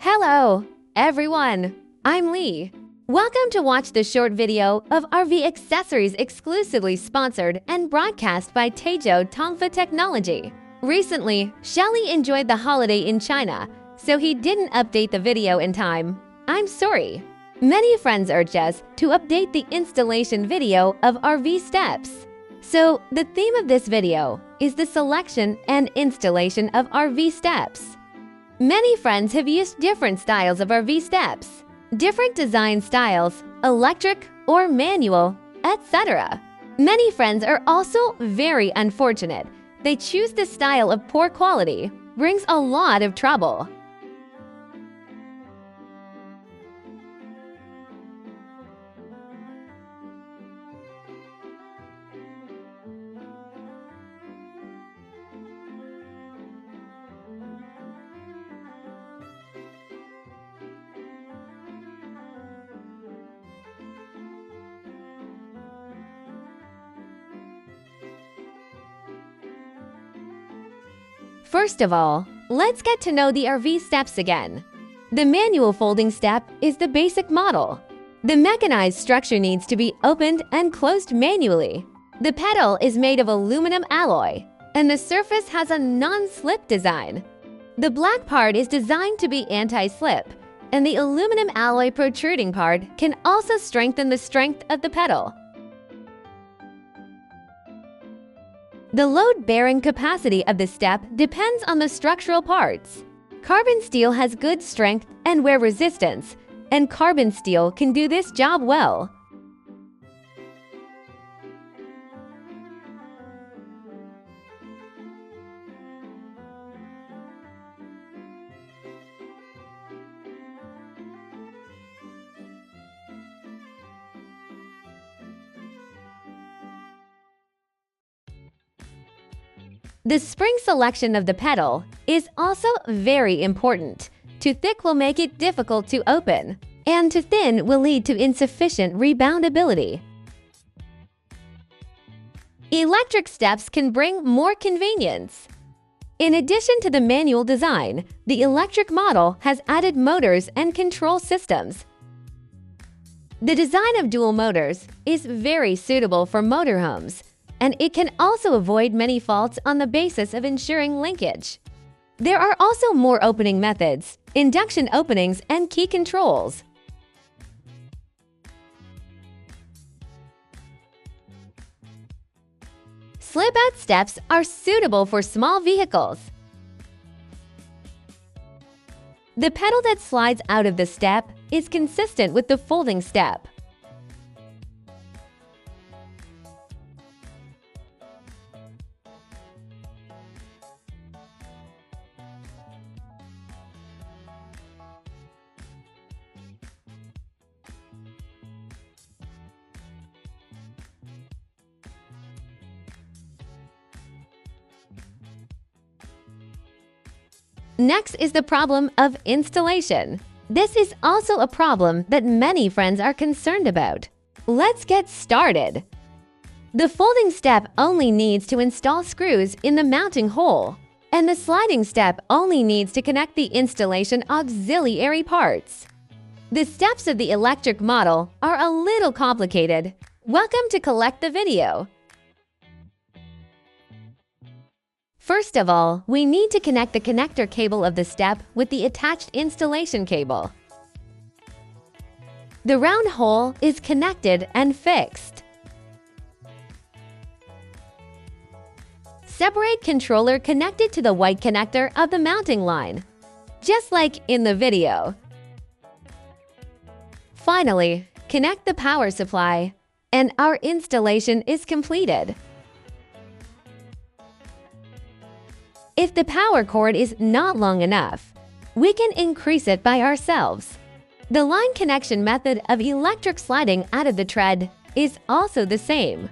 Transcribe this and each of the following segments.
Hello, everyone. I'm Lee. Welcome to watch the short video of RV accessories exclusively sponsored and broadcast by Taizhou Tongfa Technology. Recently, Shelly enjoyed the holiday in China, so he didn't update the video in time. I'm sorry. Many friends urged us to update the installation video of RV steps. So, the theme of this video is the selection and installation of RV steps. Many friends have used different styles of RV steps, different design styles, electric or manual, etc. Many friends are also very unfortunate. They choose the style of poor quality, brings a lot of trouble. First of all, let's get to know the RV steps again. The manual folding step is the basic model. The mechanized structure needs to be opened and closed manually. The pedal is made of aluminum alloy, and the surface has a non-slip design. The black part is designed to be anti-slip, and the aluminum alloy protruding part can also strengthen the strength of the pedal. The load-bearing capacity of the step depends on the structural parts. Carbon steel has good strength and wear resistance, and carbon steel can do this job well. The spring selection of the pedal is also very important. Too thick will make it difficult to open, and too thin will lead to insufficient reboundability. Electric steps can bring more convenience. In addition to the manual design, the electric model has added motors and control systems. The design of dual motors is very suitable for motorhomes, and it can also avoid many faults on the basis of ensuring linkage. There are also more opening methods, induction openings, and key controls. Slip-out steps are suitable for small vehicles. The pedal that slides out of the step is consistent with the folding step. Next is the problem of installation. This is also a problem that many friends are concerned about. Let's get started. The folding step only needs to install screws in the mounting hole, and the sliding step only needs to connect the installation auxiliary parts. The steps of the electric model are a little complicated. Welcome to Collect the Video. First of all, we need to connect the connector cable of the step with the attached installation cable. The round hole is connected and fixed. Separate controller connected to the white connector of the mounting line, just like in the video. Finally, connect the power supply, and our installation is completed. If the power cord is not long enough, we can increase it by ourselves. The line connection method of electric sliding out of the tread is also the same.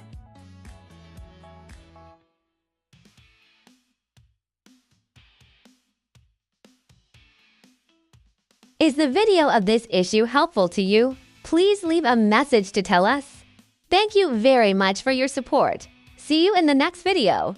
Is the video of this issue helpful to you? Please leave a message to tell us. Thank you very much for your support. See you in the next video.